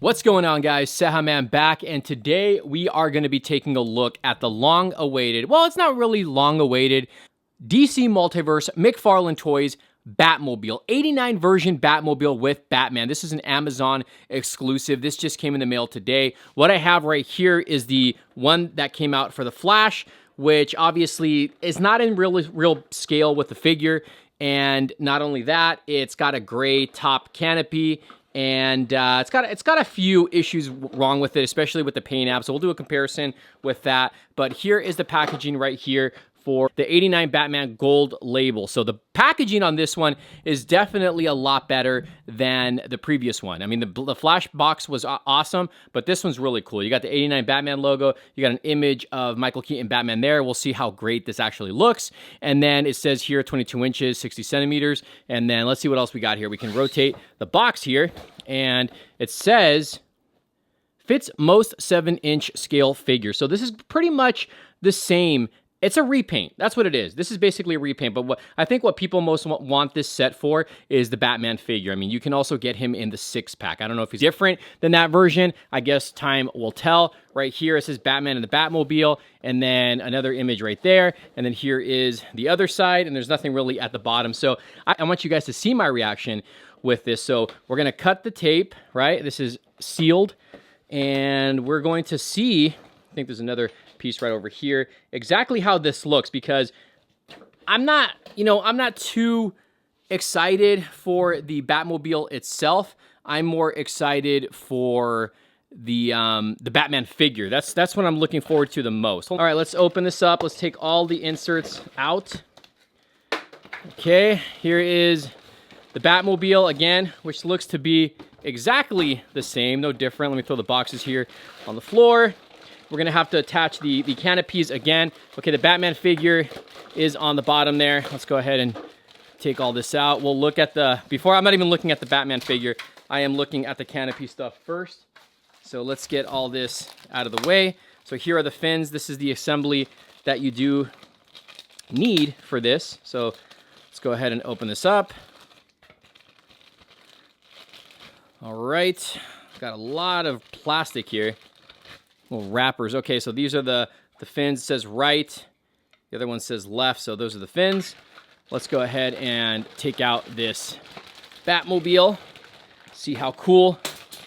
What's going on, guys? Cejaman back, and today we are going to be taking a look at the long-awaited, well, it's not really long-awaited, DC Multiverse Mcfarlane Toys Batmobile, 89 version Batmobile with Batman. This is an Amazon exclusive. This just came in the mail today. What I have right here is the one that came out for the Flash, which obviously is not in real scale with the figure. And not only that, it's got a gray top canopy. And it's got a few issues wrong with it, especially with the paint app. So we'll do a comparison with that. But here is the packaging right here for the 89 Batman Gold label. So the packaging on this one is definitely a lot better than the previous one. I mean, the Flash box was awesome, but this one's really cool. You got the 89 Batman logo. You got an image of Michael Keaton Batman there. We'll see how great this actually looks. And then it says here 22 inches, 60 centimeters. And then let's see what else we got here. We can rotate the box here, and it says fits most 7-inch scale figures. So this is pretty much the same. It's a repaint. That's what it is. This is basically a repaint. But I think what people most want this set for is the Batman figure. I mean, you can also get him in the 6-pack. I don't know if he's different than that version. I guess time will tell. Right here, it says Batman in the Batmobile, and then another image right there. And then here is the other side, and there's nothing really at the bottom. So I want you guys to see my reaction with this. So we're going to cut the tape, right? This is sealed, and we're going to see, I think there's another piece right over here, exactly how this looks, because I'm not too excited for the Batmobile itself. I'm more excited for the Batman figure. That's what I'm looking forward to the most. All right, let's open this up. Let's take all the inserts out. Okay, here is the Batmobile again, which looks to be exactly the same, no different. Let me throw the boxes here on the floor. We're going to have to attach the canopies again. Okay, the Batman figure is on the bottom there. Let's go ahead and take all this out. We'll look at I'm not even looking at the Batman figure. I am looking at the canopy stuff first. So let's get all this out of the way. So here are the fins. This is the assembly that you do need for this. So let's go ahead and open this up. All right, got a lot of plastic here. Little wrappers. Okay, so these are the fins. It says right. The other one says left, so those are the fins. Let's go ahead and take out this Batmobile. See how cool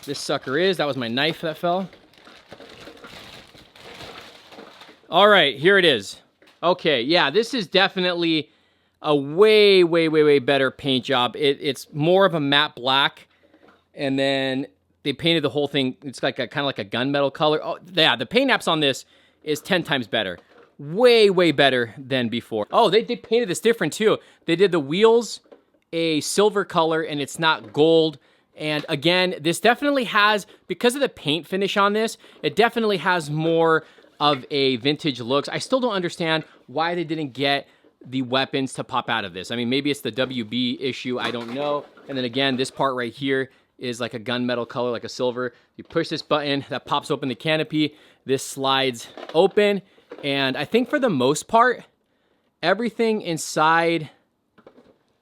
this sucker is. That was my knife that fell. All right, here it is. Okay, yeah, this is definitely a way better paint job. It's more of a matte black, and then they painted the whole thing. It's like kind of like a gunmetal color. Oh, yeah, the paint apps on this is 10 times better. Way better than before. Oh, they painted this different too. They did the wheels a silver color, and it's not gold. And again, this definitely has, because of the paint finish on this, it definitely has more of a vintage looks. I still don't understand why they didn't get the weapons to pop out of this. I mean, maybe it's the WB issue. I don't know. And then again, this part right here is like a gunmetal color, like a silver. You push this button, that pops open the canopy. This slides open. And I think for the most part, everything inside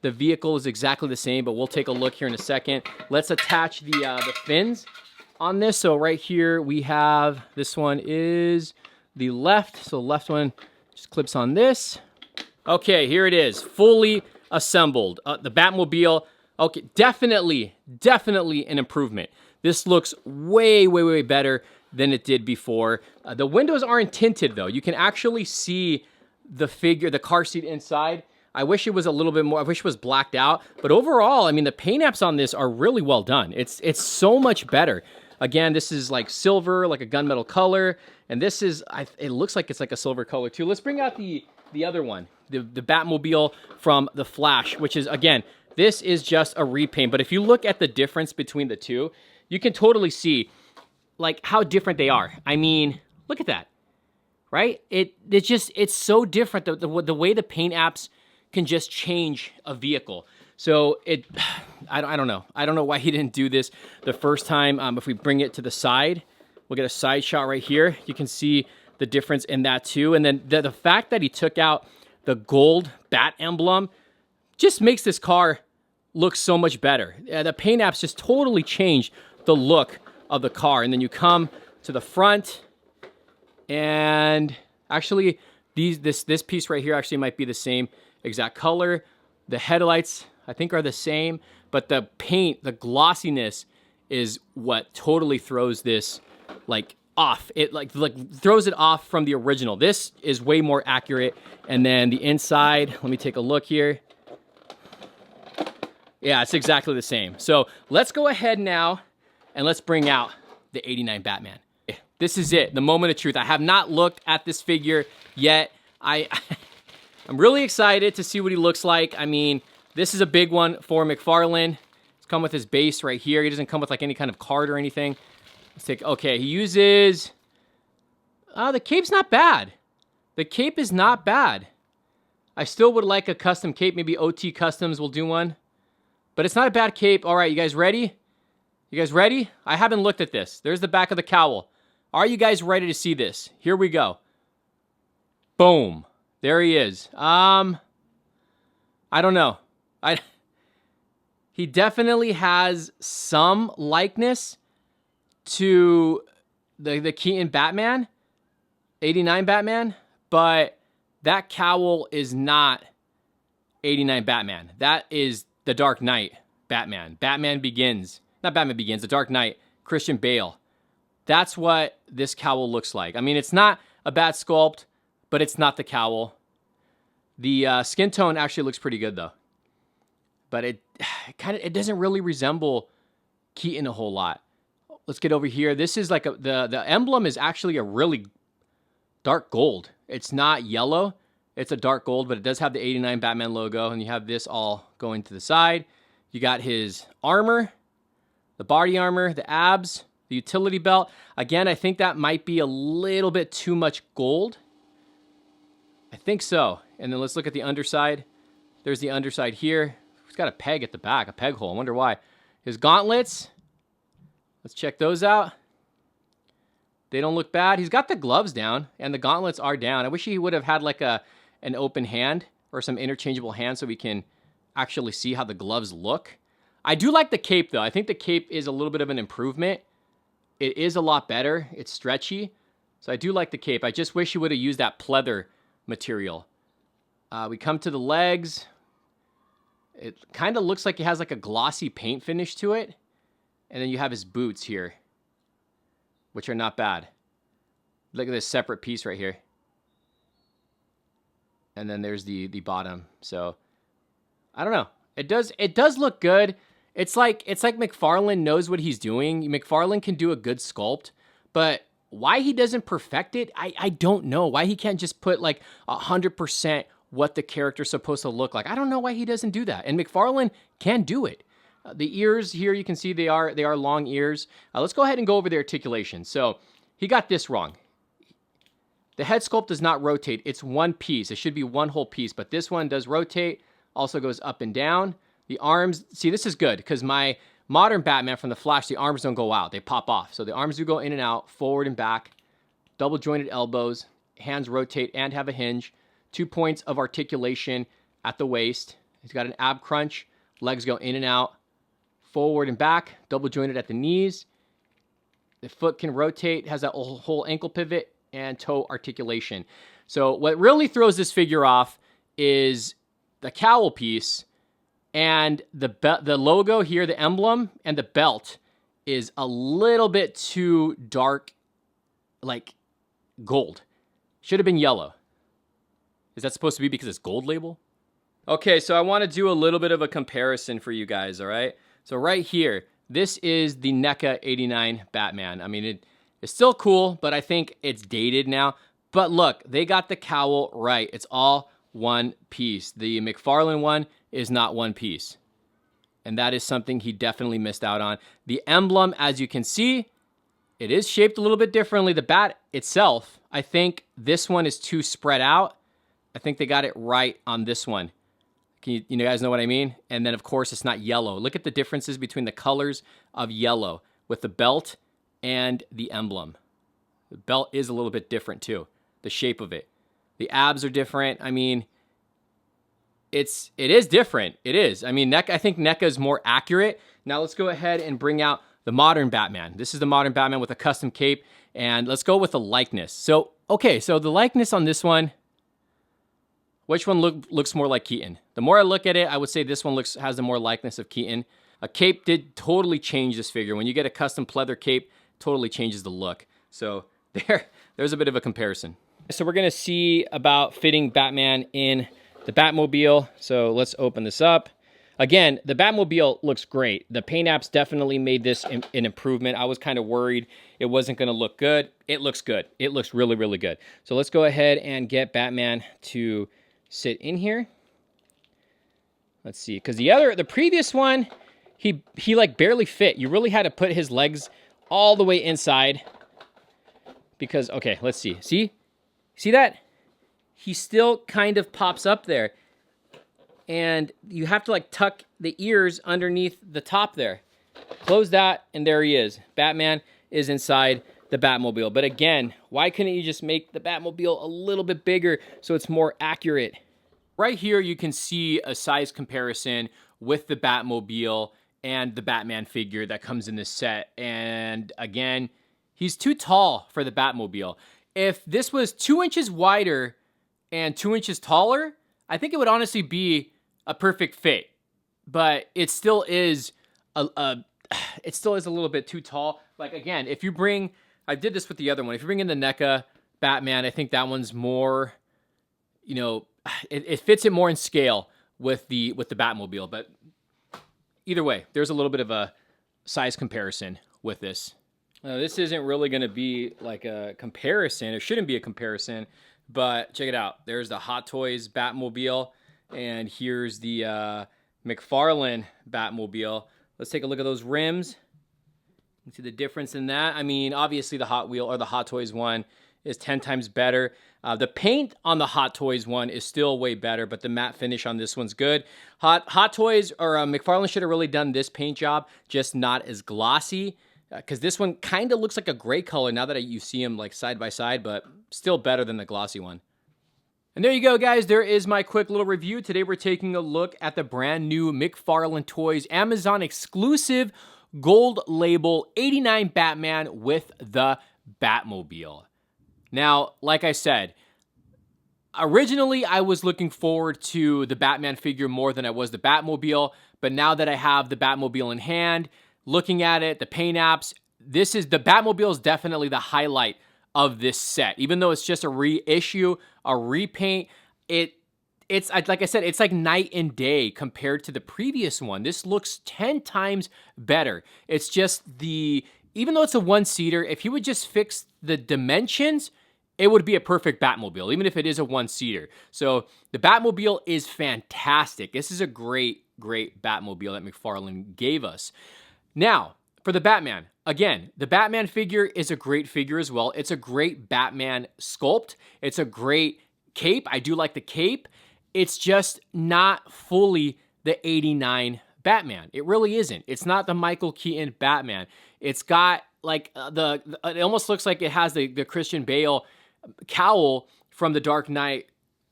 the vehicle is exactly the same, but we'll take a look here in a second. Let's attach the fins on this. So right here we have, this one is the left. So the left one just clips on this. Okay, here it is, fully assembled. The Batmobile. Okay, definitely an improvement. This looks way better than it did before. The windows aren't tinted though. You can actually see the figure, the car seat inside. I wish it was a little bit more, I wish it was blacked out. But overall, I mean, the paint apps on this are really well done. It's so much better. Again, this is like silver, like a gunmetal color. And this is, it looks like it's like a silver color too. Let's bring out the other one, the Batmobile from the Flash, which is, again, this is just a repaint, but if you look at the difference between the two, you can totally see like how different they are. I mean, look at that, right? It's so different. The way the paint apps can just change a vehicle. So I don't know. I don't know why he didn't do this the first time. If we bring it to the side, we'll get a side shot right here. You can see the difference in that too. And then the fact that he took out the gold bat emblem just makes this car look so much better. The paint apps just totally changed the look of the car. And then you come to the front, and actually this piece right here actually might be the same exact color. The headlights, I think, are the same, but the paint, the glossiness is what totally throws this like off. It like throws it off from the original. This is way more accurate. And then the inside, let me take a look here. Yeah, it's exactly the same. So let's go ahead now and let's bring out the 89 Batman. This is it, the moment of truth. I have not looked at this figure yet. I'm really excited to see what he looks like. I mean, this is a big one for Mcfarlane. It's come with his base right here. He doesn't come with like any kind of card or anything. Let's take, okay, he uses, the cape's not bad. The cape is not bad. I still would like a custom cape. Maybe OT Customs will do one. But it's not a bad cape. All right, you guys ready? You guys ready? I haven't looked at this. There's the back of the cowl. Are you guys ready to see this? Here we go. Boom. There he is. I don't know. He definitely has some likeness to the Keaton Batman, 89 Batman, but that cowl is not 89 Batman. That is the Dark Knight Batman. Batman Begins. Not Batman Begins, The Dark Knight, Christian Bale. That's what this cowl looks like. I mean, it's not a bad sculpt, but it's not the cowl. The skin tone actually looks pretty good though. But it doesn't really resemble Keaton a whole lot. Let's get over here. This is like the emblem is actually a really dark gold. It's not yellow. It's a dark gold, but it does have the 89 Batman logo, and you have this all going to the side. You got his armor, the body armor, the abs, the utility belt. Again, I think that might be a little bit too much gold. I think so. And then let's look at the underside. There's the underside here. It's got a peg at the back, a peg hole. I wonder why. His gauntlets. Let's check those out. They don't look bad. He's got the gloves down, and the gauntlets are down. I wish he would have had like an open hand or some interchangeable hands so we can actually see how the gloves look. I do like the cape, though. I think the cape is a little bit of an improvement. It is a lot better. It's stretchy. So I do like the cape. I just wish he would have used that pleather material. We come to the legs. It kind of looks like it has like a glossy paint finish to it. And then you have his boots here, which are not bad. Look at this separate piece right here. And then there's the bottom. So I don't know. It does look good. It's like Mcfarlane knows what he's doing. Mcfarlane can do a good sculpt, but why he doesn't perfect it, I don't know. Why he can't just put like 100% what the character's supposed to look like. I don't know why he doesn't do that. And Mcfarlane can do it. The ears here, you can see they are long ears. Let's go ahead and go over the articulation. So he got this wrong. The head sculpt does not rotate. It's one piece. It should be one whole piece, but this one does rotate. Also goes up and down. The arms, see, this is good because my modern Batman from the Flash, the arms don't go out. They pop off. So the arms do go in and out, forward and back. Double jointed elbows. Hands rotate and have a hinge. 2 points of articulation at the waist. He's got an ab crunch. Legs go in and out. Forward and back, double jointed at the knees. The foot can rotate, has that whole ankle pivot, and toe articulation. So what really throws this figure off is the cowl piece, and the logo here, the emblem, and the belt is a little bit too dark, like gold. Should have been yellow. Is that supposed to be because it's gold label? Okay, so I want to do a little bit of a comparison for you guys, all right? So right here, this is the NECA 89 Batman. I mean, it's still cool, but I think it's dated now. But look, they got the cowl right. It's all one piece. The Mcfarlane one is not one piece. And that is something he definitely missed out on. The emblem, as you can see, it is shaped a little bit differently. The bat itself, I think this one is too spread out. I think they got it right on this one. Can you guys know what I mean? And then, of course, it's not yellow. Look at the differences between the colors of yellow with the belt and the emblem. The belt is a little bit different, too. The shape of it. The abs are different. I mean, it is different. It is. I mean, I think NECA is more accurate. Now, let's go ahead and bring out the modern Batman. This is the modern Batman with a custom cape, and let's go with the likeness. So, okay, so the likeness on this one, which one looks more like Keaton? The more I look at it, I would say this one has the more likeness of Keaton. A cape did totally change this figure. When you get a custom pleather cape, totally changes the look. So there's a bit of a comparison. So we're gonna see about fitting Batman in the Batmobile. So let's open this up. Again, the Batmobile looks great. The paint apps definitely made this an improvement. I was kind of worried it wasn't gonna look good. It looks good. It looks really, really good. So let's go ahead and get Batman to sit in here. Let's see, because the previous one, he like barely fit. You really had to put his legs all the way inside. Because, okay, let's see. See that? He still kind of pops up there. And you have to like tuck the ears underneath the top there. Close that, and there he is. Batman is inside the Batmobile. But again, why couldn't you just make the Batmobile a little bit bigger so it's more accurate? Right here, you can see a size comparison with the Batmobile and the Batman figure that comes in this set. And again, he's too tall for the Batmobile. If this was 2 inches wider and 2 inches taller, I think it would honestly be a perfect fit. But it still is a little bit too tall. Like again, if you bring, I did this with the other one. If you bring in the NECA Batman, I think that one's more, you know, it fits it more in scale with the Batmobile. But either way, there's a little bit of a size comparison with this. This isn't really going to be like a comparison. It shouldn't be a comparison, but check it out. There's the Hot Toys Batmobile, and here's the Mcfarlane Batmobile. Let's take a look at those rims. You can see the difference in that. I mean, obviously the Hot Wheel or the Hot Toys one is 10 times better. The paint on the Hot Toys one is still way better, but the matte finish on this one's good. Hot Toys or McFarlane should have really done this paint job, just not as glossy. Because this one kind of looks like a gray color now that you see them like side by side, but still better than the glossy one. And there you go, guys. There is my quick little review. Today we're taking a look at the brand new Mcfarlane Toys Amazon exclusive gold label 89 Batman with the Batmobile. Now, like I said, originally I was looking forward to the Batman figure more than I was the Batmobile, but now that I have the Batmobile in hand, looking at it, the paint apps, the Batmobile is definitely the highlight of this set. Even though it's just a reissue, a repaint, it's like I said, it's like night and day compared to the previous one. This looks 10 times better. It's just even though it's a one-seater, if you would just fix the dimensions, it would be a perfect Batmobile, even if it is a one-seater. So the Batmobile is fantastic. This is a great, great Batmobile that McFarlane gave us. Now, for the Batman, again, the Batman figure is a great figure as well. It's a great Batman sculpt. It's a great cape. I do like the cape. It's just not fully the 89 Batman. It really isn't. It's not the Michael Keaton Batman. It's got like it almost looks like it has the Christian Bale cowl from the Dark Knight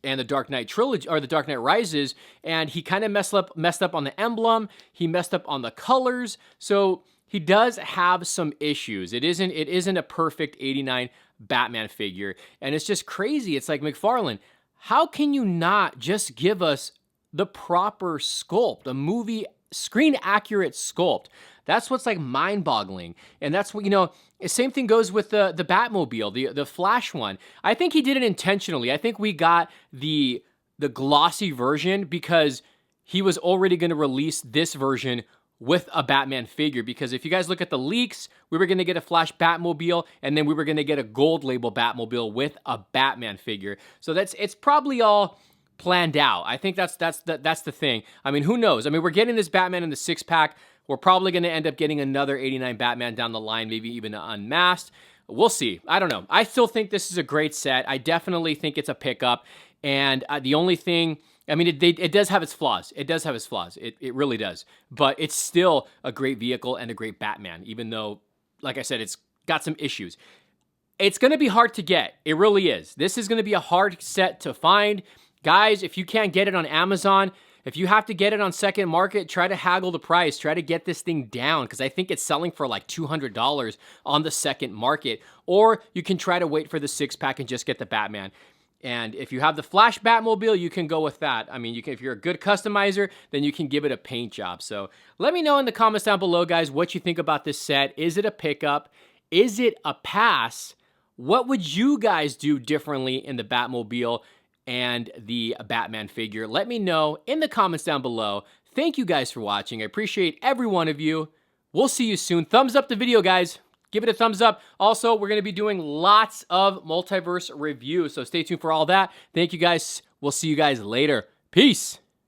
and the Dark Knight trilogy, or the Dark Knight Rises, and he kind of messed up on the emblem. He messed up on the colors. So he does have some issues. It isn't a perfect 89 Batman figure, and it's just crazy. It's like, McFarlane, how can you not just give us the proper sculpt, a movie screen accurate sculpt? That's what's like mind-boggling. And that's what, the same thing goes with the Batmobile, the Flash one. I think he did it intentionally. I think we got the glossy version because he was already going to release this version with a Batman figure. Because if you guys look at the leaks, we were going to get a Flash Batmobile, and then we were going to get a gold label Batmobile with a Batman figure. So it's probably all planned out. I think that's the thing. I mean, who knows? I mean, we're getting this Batman in the 6-pack. We're probably going to end up getting another 89 Batman down the line, maybe even an unmasked. We'll see. I don't know. I still think this is a great set. I definitely think it's a pickup. And the only thing, I mean, it does have its flaws. It does have its flaws. It really does. But it's still a great vehicle and a great Batman, even though, like I said, it's got some issues. It's going to be hard to get. It really is. This is going to be a hard set to find. Guys, if you can't get it on Amazon, If you have to get it on second market, try to haggle the price. Try to get this thing down because I think it's selling for like $200 on the second market. Or you can try to wait for the 6-pack and just get the Batman. And if you have the Flash Batmobile, you can go with that. I mean, you can, if you're a good customizer, then you can give it a paint job. So let me know in the comments down below, guys, what you think about this set. Is it a pickup? Is it a pass? What would you guys do differently in the Batmobile and the Batman figure? Let me know in the comments down below. Thank you guys for watching. I appreciate every one of you. We'll see you soon. Thumbs up the video, guys. Give it a thumbs up. Also, we're going to be doing lots of Multiverse reviews, so stay tuned for all that. Thank you guys. We'll see you guys later. Peace.